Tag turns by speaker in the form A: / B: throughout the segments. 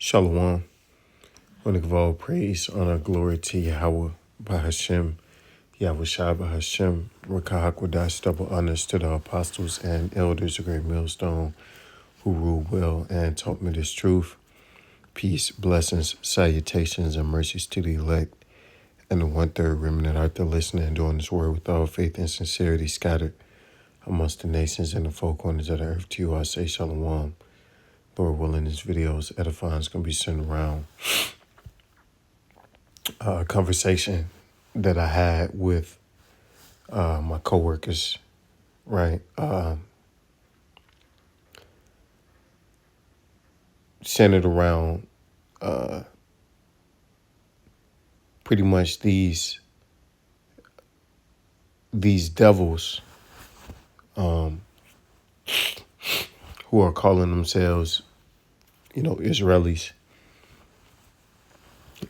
A: Shalom. I want to give all praise, honor, glory to Yahweh, Bahashem, Yahweh Shai, Bahashem, Rakahakwadash, double honors to the apostles and elders of Great Millstone who ruled well and taught me this truth. Peace, blessings, salutations, and mercies to the elect and the 1/3 remnant out there listening and doing this word with all faith and sincerity scattered amongst the nations and the four corners of the earth. To you I say Shalom. Lord willing, this video is edifying. It's going to be sent around a conversation that I had with my coworkers, right? Centered around pretty much these devils who are calling themselves, Israelis.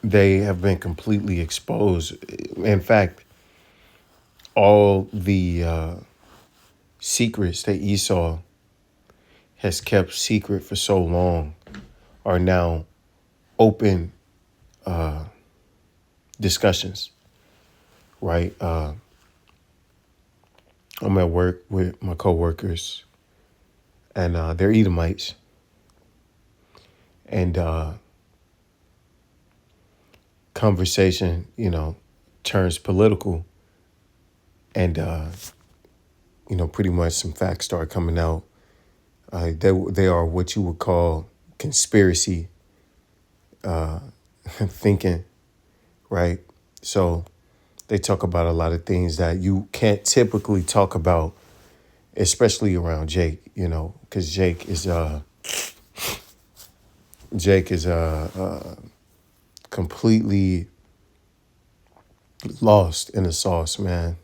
A: They have been completely exposed. In fact, all the secrets that Esau has kept secret for so long are now open discussions, right? I'm at work with my coworkers, and they're Edomites, and conversation, turns political, and pretty much some facts start coming out. They are what you would call conspiracy thinking, right? So they talk about a lot of things that you can't typically talk about, especially around Jake, because Jake is completely lost in the sauce, man.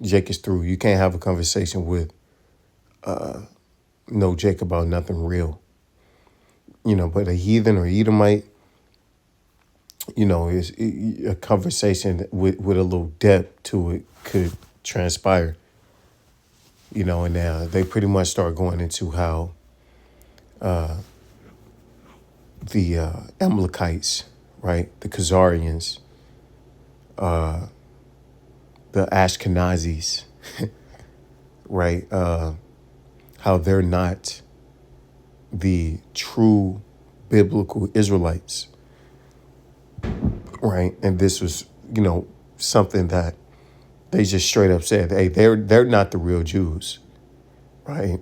A: Jake is through. You can't have a conversation with no Jake about nothing real. But a heathen or Edomite, is a conversation with a little depth to it could transpire. And they pretty much start going into how the Amalekites, right, the Khazarians, the Ashkenazis, right, how they're not the true biblical Israelites, right? And this was, something that they just straight up said, hey, they're not the real Jews, right?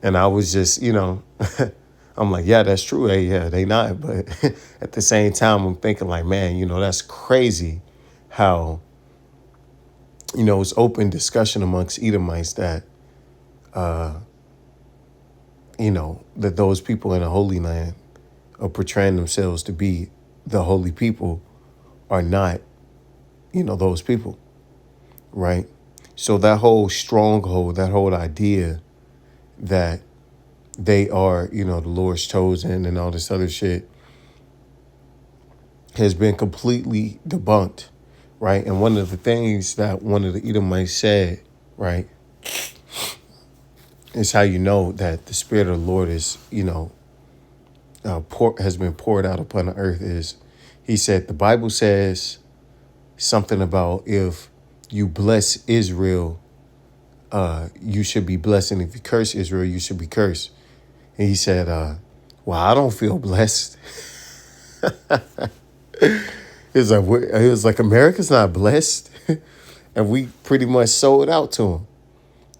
A: And I was just, I'm like, yeah, that's true. Hey, yeah, they not. But at the same time, I'm thinking like, man, that's crazy how, it's open discussion amongst Edomites that, that those people in the Holy Land are portraying themselves to be the holy people are not, those people, right? So that whole stronghold, that whole idea that they are, the Lord's chosen and all this other shit has been completely debunked, right? And one of the things that one of the Edomites said, right, is how you know that the Spirit of the Lord is, has been poured out upon the earth is, he said, the Bible says something about if you bless Israel, you should be blessed. And if you curse Israel, you should be cursed. And he said, well, I don't feel blessed. It was like America's not blessed. And we pretty much sold out to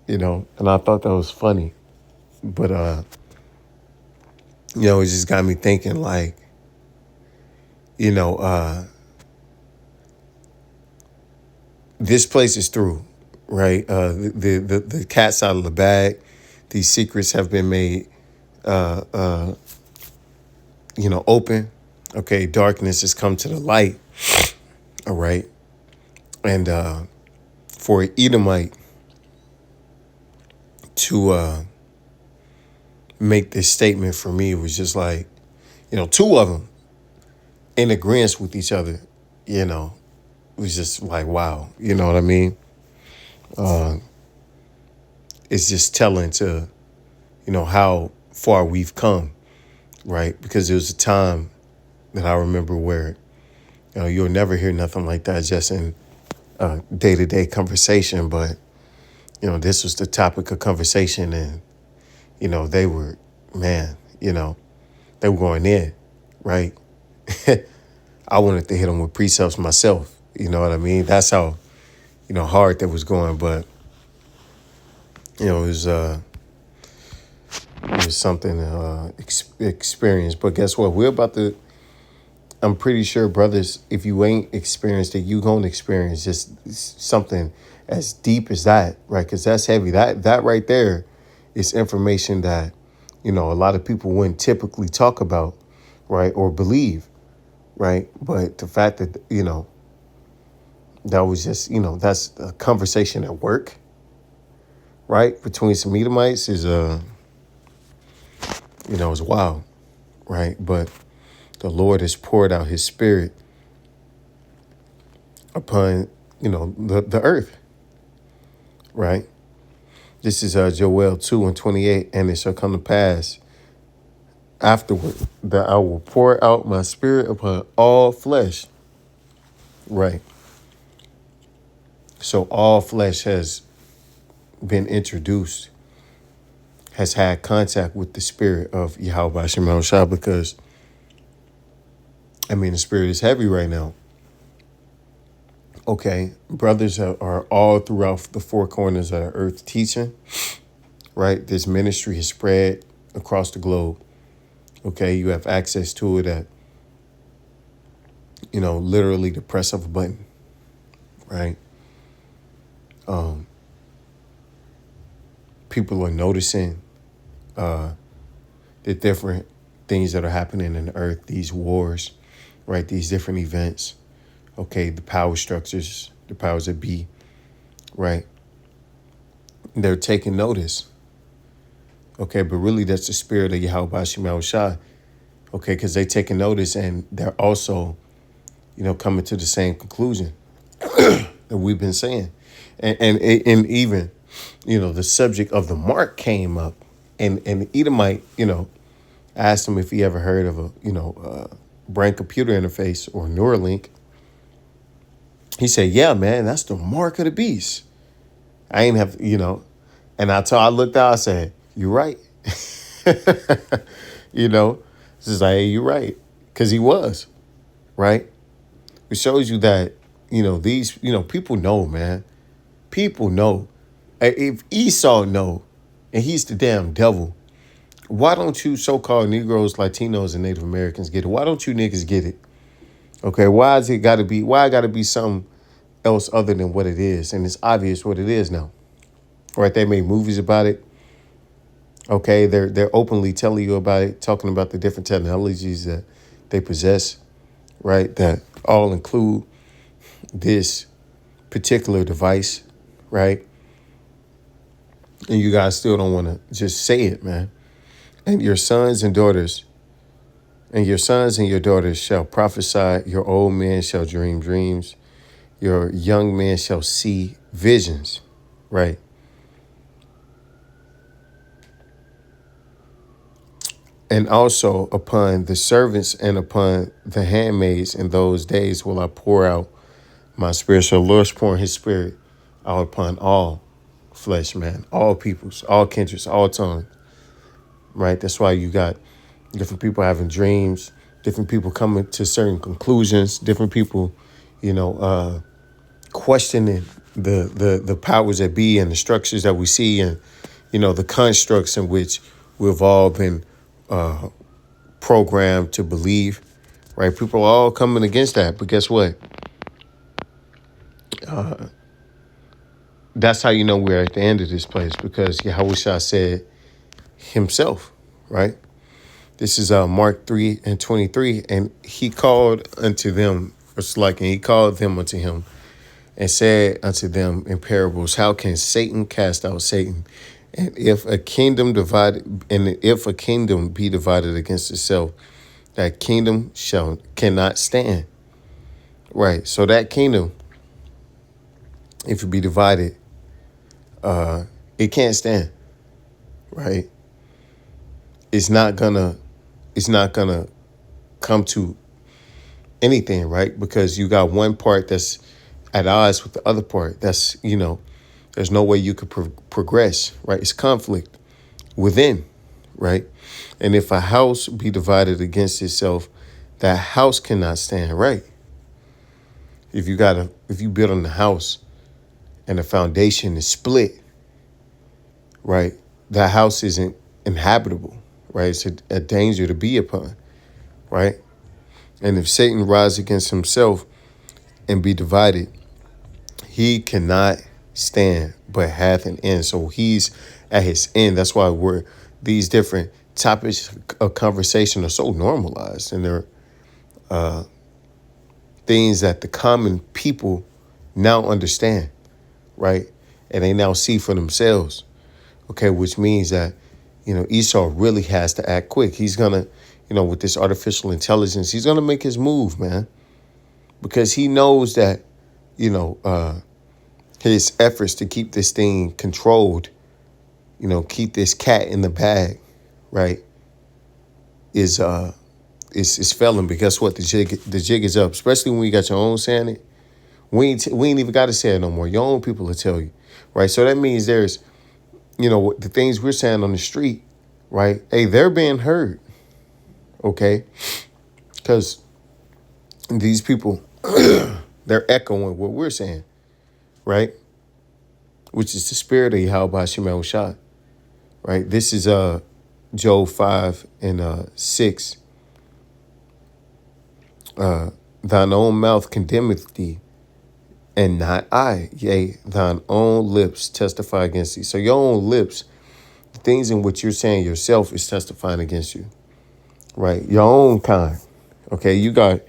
A: him, and I thought that was funny. But, it just got me thinking like, this place is through, right? The cat's out of the bag. These secrets have been made, open. Okay, darkness has come to the light. All right. And for an Edomite to make this statement for me was just like, two of them in agreement with each other, it was just like, wow. You know what I mean? It's just telling to, how far we've come, right? Because there was a time that I remember where, you'll never hear nothing like that just in day-to-day conversation. But, this was the topic of conversation, and, they were, man, they were going in, right? I wanted to hit them with precepts myself. You know what I mean? That's how, hard that was going. But, it was something experience. But guess what? I'm pretty sure, brothers, if you ain't experienced it, you gonna experience just something as deep as that, right? Because that's heavy. That right there is information that, a lot of people wouldn't typically talk about, right, or believe, right? But the fact that, that was just, that's a conversation at work, right, between some Edomites is, is wild, right? But the Lord has poured out his spirit upon, the earth, right? This is Joel 2:28, and it shall come to pass afterward that I will pour out my spirit upon all flesh, right? So all flesh has been introduced, has had contact with the spirit of Yahweh Shema Shah, because, the spirit is heavy right now. Okay, brothers are all throughout the four corners of the earth teaching, right? This ministry has spread across the globe. Okay, you have access to it at, literally the press of a button, right? People are noticing the different things that are happening in the earth, these wars, right? These different events. Okay, the power structures, the powers that be, right? They're taking notice. Okay, but really that's the spirit of Yahweh Shema Shah. Okay, because they're taking notice, and they're also, coming to the same conclusion that we've been saying. And even, the subject of the mark came up, and the Edomite, asked him if he ever heard of a, brain computer interface or Neuralink. He said, yeah, man, that's the mark of the beast. I ain't have, and I looked out, I said, you're right. It's just like, hey, you're right. Because he was, right? It shows you that, these, people know, man. People know. If Esau know, and he's the damn devil, why don't you so-called Negroes, Latinos, and Native Americans get it? Why don't you niggas get it? Okay, why it gotta be something else other than what it is? And it's obvious what it is now. Right? They made movies about it. Okay, they're openly telling you about it, talking about the different technologies that they possess, right? That all include this particular device, right? And you guys still don't want to just say it, man. And your sons and your daughters shall prophesy, your old men shall dream dreams, your young men shall see visions, right? And also upon the servants and upon the handmaids in those days will I pour out my spirit. So the Lord's pouring his spirit out upon all flesh, man, all peoples, all kindreds, all tongues, right? That's why you got different people having dreams, different people coming to certain conclusions, different people, questioning the powers that be and the structures that we see, and, the constructs in which we've all been programmed to believe, right? People are all coming against that. But guess what? That's how you know we're at the end of this place, because Yahweh Shah said himself, right? This is Mark 3:23, and he called unto them, and he called them unto him and said unto them in parables, how can Satan cast out Satan? And if a kingdom be divided against itself, that kingdom cannot stand. Right. So that kingdom, if it be divided, it can't stand. Right. it's not gonna come to anything, right? Because you got one part that's at odds with the other part. That's, there's no way you could progress, right? It's conflict within, right? And if a house be divided against itself, that house cannot stand, right? If you build on the house and the foundation is split, right? That house isn't inhabitable, right? It's a danger to be upon, right? And if Satan rise against himself and be divided, he cannot stand but hath an end. So he's at his end. That's why these different topics of conversation are so normalized, and they're things that the common people now understand, right? And they now see for themselves. Okay, which means that, Esau really has to act quick. He's gonna, with this artificial intelligence, he's gonna make his move, man, because he knows that, his efforts to keep this thing controlled, keep this cat in the bag, right, is failing. But guess what? The jig is up. Especially when you got your own saying it. We ain't even got to say it no more. Your own people will tell you, right? So that means there's, the things we're saying on the street, right? Hey, they're being heard, okay? Because these people, they're echoing what we're saying, right? Which is the spirit of Yahweh Shemel Shah, right? This is Job 5 and 6. Thine own mouth condemneth thee, and not I. Yea, thine own lips testify against thee. So your own lips, the things in which you're saying yourself, is testifying against you, right? Your own kind. Okay, you got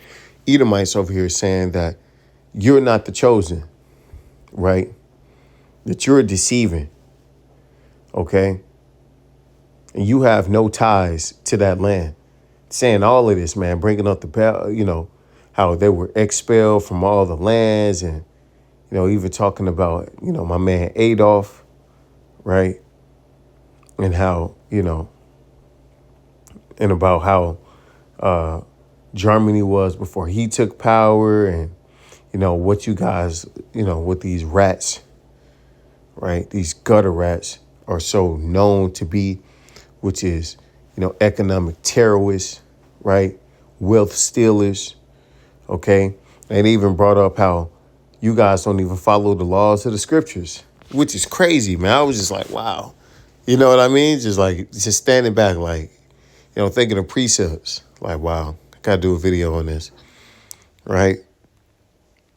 A: Edomites over here saying that you're not the chosen, right? That you're deceiving, okay? And you have no ties to that land. Saying all of this, man, bringing up how they were expelled from all the lands, and, even talking about, my man Adolf, right? And how, and about how Germany was before he took power, and, what you guys, with these rats, right? These gutter rats are so known to be, which is, economic terrorists, right? Wealth stealers, okay? And they even brought up how you guys don't even follow the laws of the scriptures, which is crazy, man. I was just like, wow. You know what I mean? Just standing back, like, thinking of precepts. Like, wow, I got to do a video on this, right?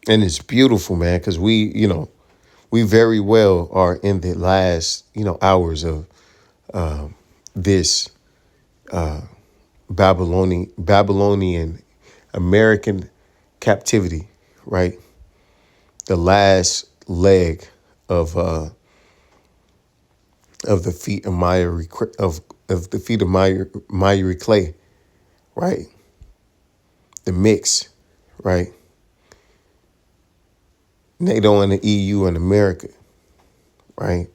A: And it's beautiful, man, because we very well are in the last, hours of this Babylonian American captivity, right? The last leg of the feet of miry clay, right? The mix, right? NATO and the EU and America, right?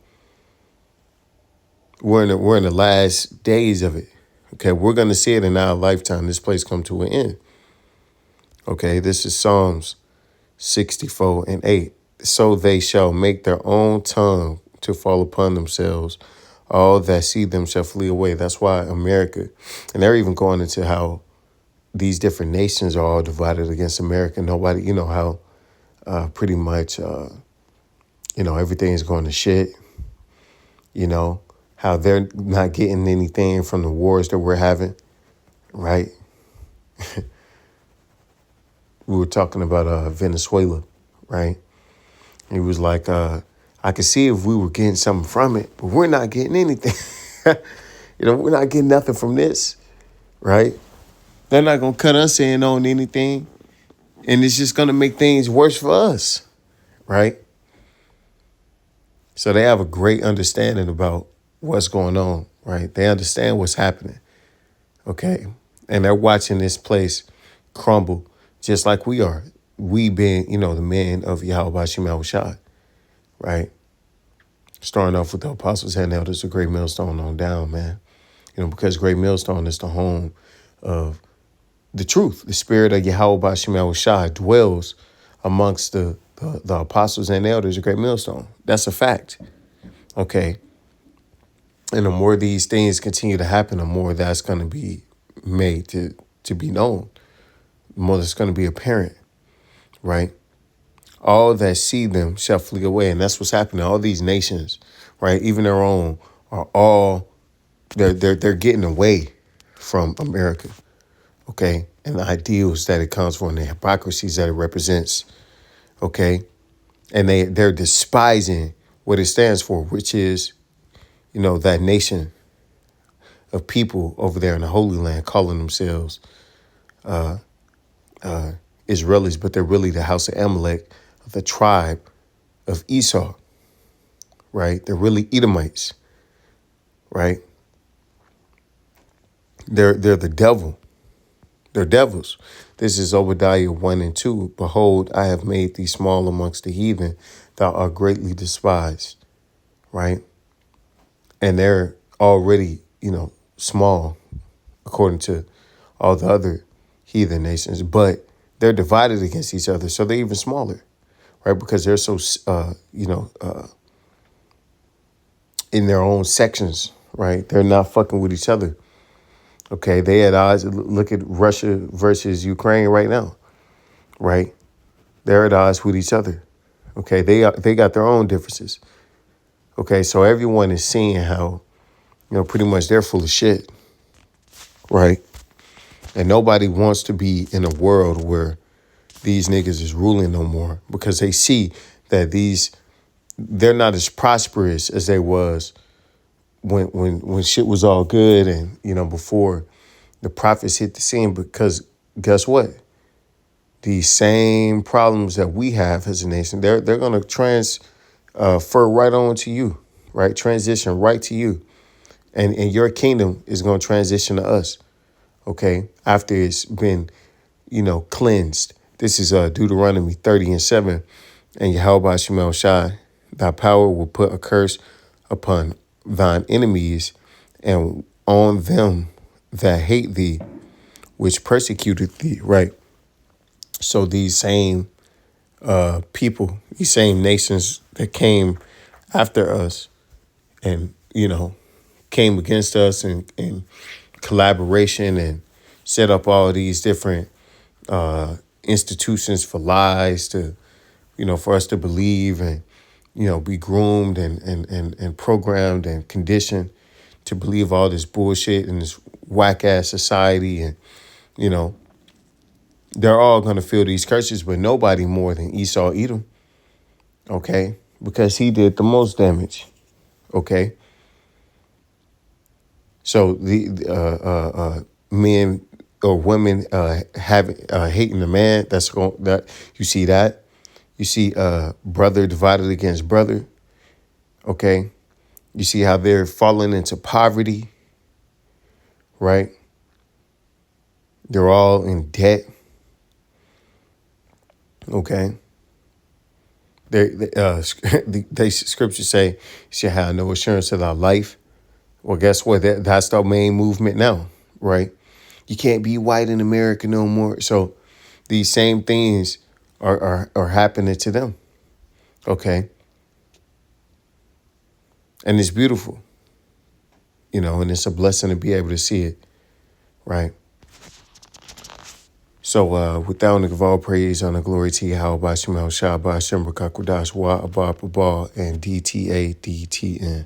A: We're in the last days of it. Okay, we're gonna see it in our lifetime. This place come to an end. Okay, this is Psalms 64:8. So they shall make their own tongue to fall upon themselves. All that see them shall flee away. That's why America, and they're even going into how these different nations are all divided against America. Nobody, how pretty much, everything is going to shit. How they're not getting anything from the wars that we're having, right? We were talking about Venezuela, right? He was like, I could see if we were getting something from it, but we're not getting anything. We're not getting nothing from this, right? They're not going to cut us in on anything, and it's just going to make things worse for us, right? So they have a great understanding about what's going on, right? They understand what's happening, okay? And they're watching this place crumble just like we are. We being, the men of Yahweh Shemel Shah, right? Starting off with the apostles and elders, a great millstone on down, man. because Great Millstone is the home of the truth. The spirit of Yahweh Bashim Yahushua dwells amongst the apostles and elders of Great Millstone. That's a fact. Okay. And the more these things continue to happen, the more that's going to be made to be known, the more that's going to be apparent, right? All that see them shall flee away. And that's what's happening. All these nations, right, even their own, are all, they're getting away from America, okay? And the ideals that it comes from, the hypocrisies that it represents, okay? And they're despising what it stands for, which is, that nation of people over there in the Holy Land calling themselves Israelis, but they're really the house of Amalek, the tribe of Esau, right? They're really Edomites, right? They're the devil. They're devils. This is Obadiah 1 and 2. Behold, I have made thee small amongst the heathen. Thou art greatly despised, right? And they're already, small according to all the other heathen nations, but they're divided against each other. So they're even smaller, right? Because they're so, in their own sections, right? They're not fucking with each other. Okay, they at odds. Look at Russia versus Ukraine right now, right? They're at odds with each other. Okay, they got their own differences. Okay, so everyone is seeing how, pretty much they're full of shit, right? And nobody wants to be in a world where these niggas is ruling no more, because they see that they're not as prosperous as they was when shit was all good and, before the prophets hit the scene. Because guess what? These same problems that we have as a nation, they're going to transfer right on to you, right? Transition right to you. And your kingdom is going to transition to us, okay? After it's been, cleansed. This is Deuteronomy 30 and 7. And Yahweh Shemel Shai, thy power will put a curse upon thine enemies and on them that hate thee, which persecuted thee, right? So these same people, these same nations that came after us and, came against us in collaboration and set up all these different institutions for lies to, for us to believe and, be groomed and programmed and conditioned to believe all this bullshit in this whack ass society. And, they're all going to feel these curses, but nobody more than Esau Edom. Okay. Because he did the most damage. Okay. So the men or women hating the man, that you see that. You see brother divided against brother. Okay. You see how they're falling into poverty, right? They're all in debt. Okay. They scriptures say you should have no assurance of thy life. Well, guess what? That's the main movement now, right? You can't be white in America no more. So these same things are happening to them. Okay. And it's beautiful, and it's a blessing to be able to see it, right? So with that, I give all praise, honor, glory to Yahweh, Bashim, El Shah, Bashim, Rakakwadash, Wa, Abba, Abba, and DTADTN.